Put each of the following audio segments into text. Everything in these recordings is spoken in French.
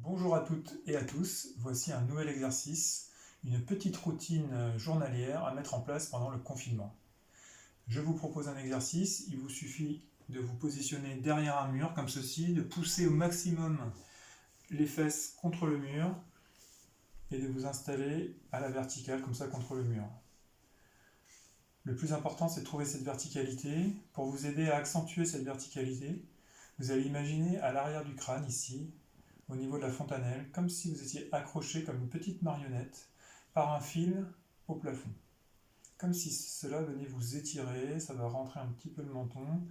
Bonjour à toutes et à tous, voici un nouvel exercice, une petite routine journalière à mettre en place pendant le confinement. Je vous propose un exercice, il vous suffit de vous positionner derrière un mur comme ceci, de pousser au maximum les fesses contre le mur et de vous installer à la verticale comme ça contre le mur. Le plus important, c'est de trouver cette verticalité. Pour vous aider à accentuer cette verticalité, vous allez imaginer à l'arrière du crâne ici, au niveau de la fontanelle, comme si vous étiez accroché comme une petite marionnette par un fil au plafond. Comme si cela venait vous étirer, ça va rentrer un petit peu le menton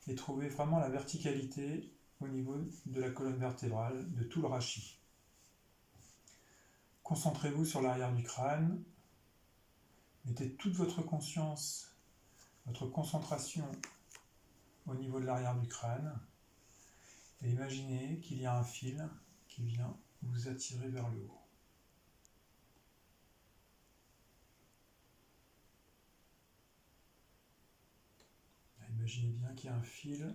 et trouver vraiment la verticalité au niveau de la colonne vertébrale, de tout le rachis. Concentrez-vous sur l'arrière du crâne, mettez toute votre conscience, votre concentration au niveau de l'arrière du crâne et imaginez qu'il y a un fil qui vient vous attirer vers le haut. Imaginez bien qu'il y a un fil,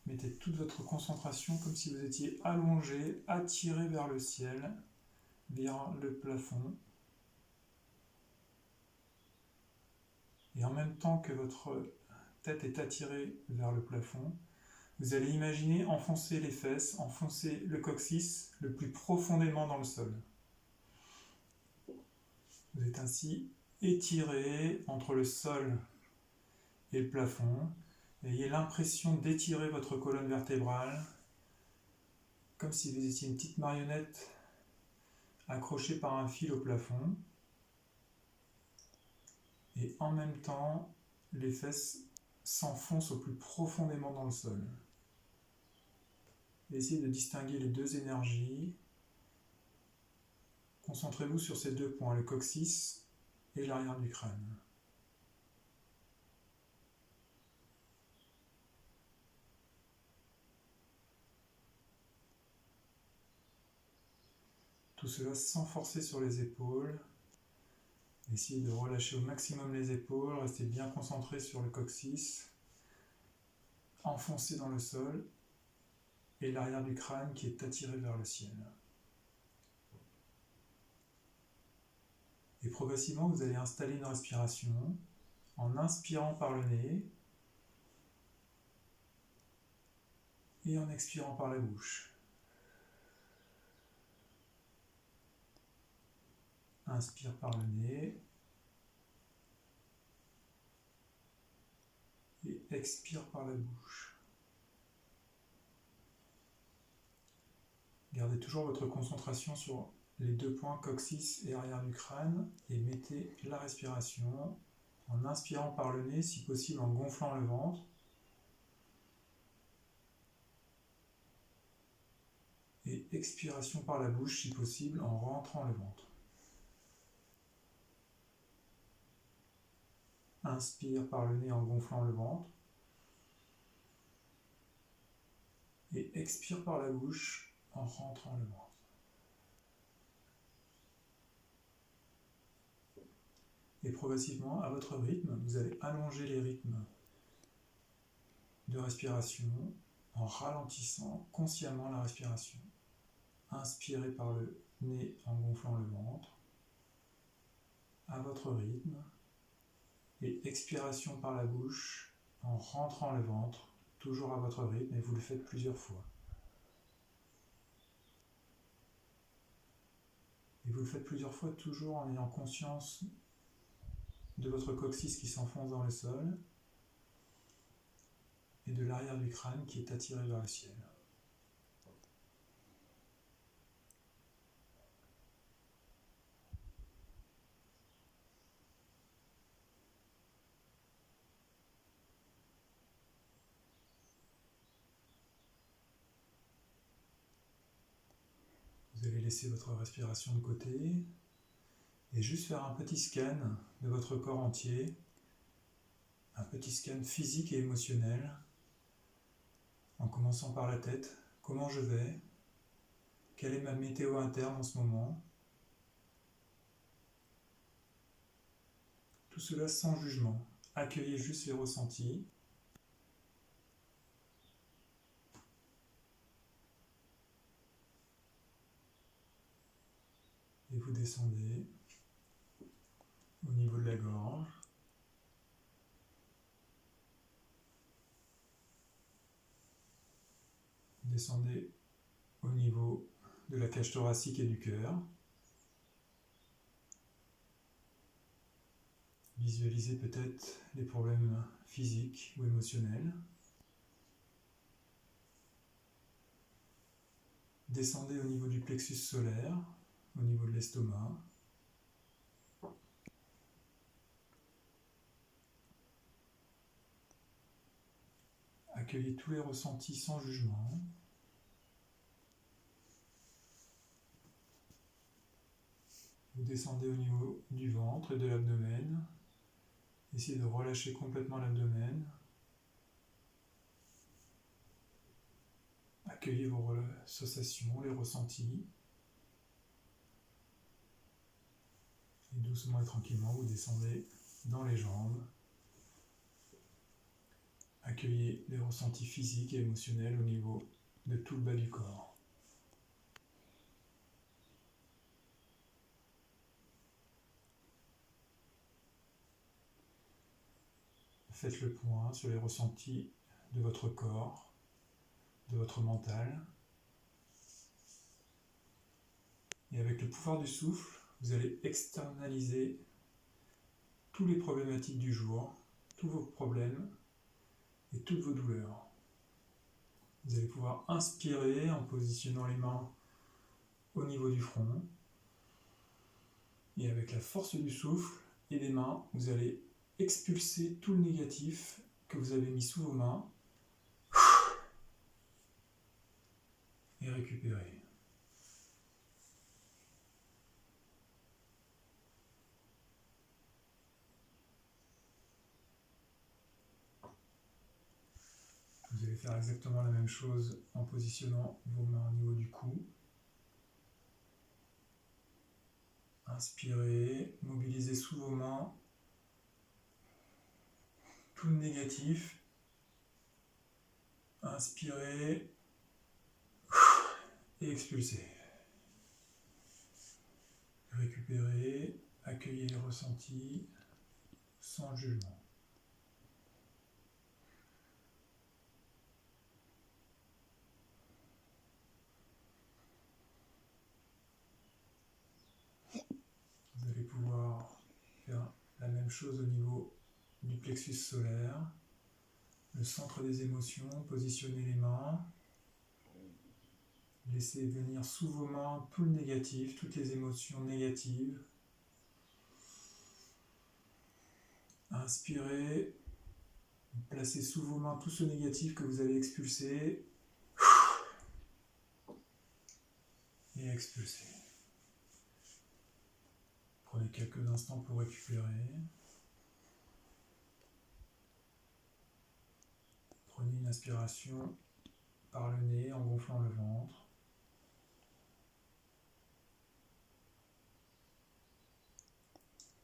mettez toute votre concentration comme si vous étiez allongé, attiré vers le ciel, vers le plafond. Et en même temps que votre tête est attirée vers le plafond, vous allez imaginer enfoncer les fesses, enfoncer le coccyx le plus profondément dans le sol. Vous êtes ainsi étiré entre le sol et le plafond. Ayez l'impression d'étirer votre colonne vertébrale comme si vous étiez une petite marionnette accrochée par un fil au plafond. Et en même temps, les fesses s'enfoncent au plus profondément dans le sol. Essayez de distinguer les deux énergies. Concentrez-vous sur ces deux points, le coccyx et l'arrière du crâne. Tout cela sans forcer sur les épaules. Essayez de relâcher au maximum les épaules, restez bien concentré sur le coccyx, enfoncé dans le sol, et l'arrière du crâne qui est attiré vers le ciel. Et progressivement, vous allez installer une respiration en inspirant par le nez et en expirant par la bouche. Inspire par le nez et expire par la bouche. Gardez toujours votre concentration sur les deux points coccyx et arrière du crâne et mettez la respiration en inspirant par le nez, si possible en gonflant le ventre. Et expiration par la bouche, si possible en rentrant le ventre. Inspire par le nez en gonflant le ventre. Et expire par la bouche en rentrant le ventre. Et progressivement, à votre rythme, vous allez allonger les rythmes de respiration en ralentissant consciemment la respiration. Inspirez par le nez en gonflant le ventre, à votre rythme, et expiration par la bouche en rentrant le ventre, toujours à votre rythme, et vous le faites plusieurs fois. Et vous le faites plusieurs fois, toujours en ayant conscience de votre coccyx qui s'enfonce dans le sol et de l'arrière du crâne qui est attiré vers le ciel. Vous allez laisser votre respiration de côté et juste faire un petit scan de votre corps entier, un petit scan physique et émotionnel, en commençant par la tête. Comment je vais? Quelle est ma météo interne en ce moment? Tout cela sans jugement. Accueillez juste les ressentis. vous descendez au niveau de la gorge. Descendez au niveau de la cage thoracique et du cœur. Visualisez peut-être les problèmes physiques ou émotionnels. Descendez au niveau du plexus solaire, au niveau de l'estomac. Accueillez tous les ressentis sans jugement. Vous descendez au niveau du ventre et de l'abdomen. Essayez de relâcher complètement l'abdomen. Accueillez vos sensations, les ressentis. Et doucement et tranquillement, vous descendez dans les jambes. Accueillez les ressentis physiques et émotionnels au niveau de tout le bas du corps. Faites le point sur les ressentis de votre corps, de votre mental. Et avec le pouvoir du souffle, vous allez externaliser toutes les problématiques du jour, tous vos problèmes et toutes vos douleurs. Vous allez pouvoir inspirer en positionnant les mains au niveau du front. Et avec la force du souffle et des mains, vous allez expulser tout le négatif que vous avez mis sous vos mains et récupérer. Vous allez faire exactement la même chose en positionnant vos mains au niveau du cou. Inspirez, mobilisez sous vos mains tout le négatif. Inspirez et expulsez. Récupérez, accueillez les ressentis sans jugement. Vous allez pouvoir faire la même chose au niveau du plexus solaire, le centre des émotions, positionnez les mains, laissez venir sous vos mains tout le négatif, toutes les émotions négatives. Inspirez, placez sous vos mains tout ce négatif que vous allez expulser et expulsez. Prenez quelques instants pour récupérer. Prenez une inspiration par le nez en gonflant le ventre.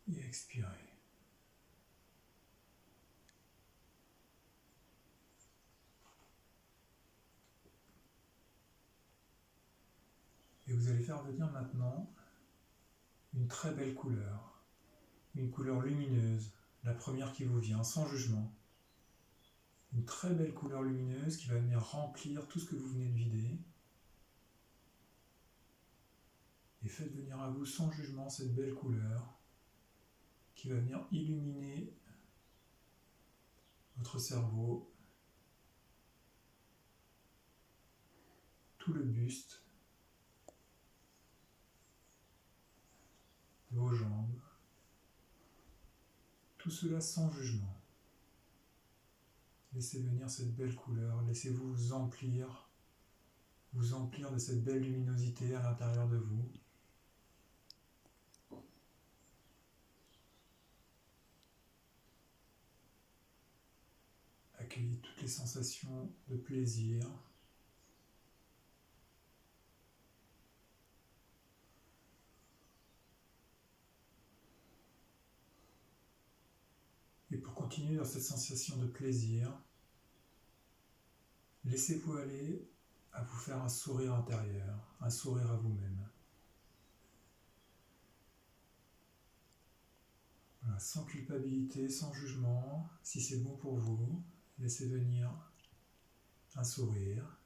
Et expirez. Et vous allez faire venir maintenant une très belle couleur, une couleur lumineuse, la première qui vous vient, sans jugement. Une très belle couleur lumineuse qui va venir remplir tout ce que vous venez de vider. Et faites venir à vous sans jugement cette belle couleur qui va venir illuminer votre cerveau, tout le buste, vos jambes, tout cela sans jugement. Laissez venir cette belle couleur, laissez-vous vous emplir de cette belle luminosité à l'intérieur de vous. Accueillez toutes les sensations de plaisir. Et pour continuer dans cette sensation de plaisir, laissez-vous aller à vous faire un sourire intérieur, un sourire à vous-même. Voilà, sans culpabilité, sans jugement. Si c'est bon pour vous, laissez venir un sourire.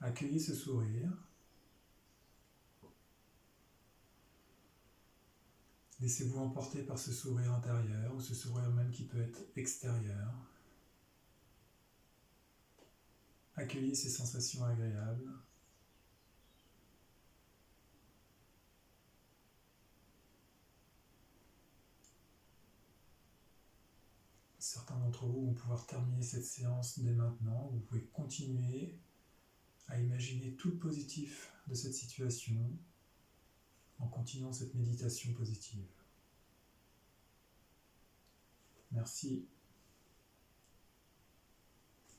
Accueillez ce sourire. Laissez-vous emporter par ce sourire intérieur ou ce sourire même qui peut être extérieur. Accueillez ces sensations agréables. Certains d'entre vous vont pouvoir terminer cette séance dès maintenant. Vous pouvez continuer à imaginer tout le positif de cette situation en continuant cette méditation positive. Merci.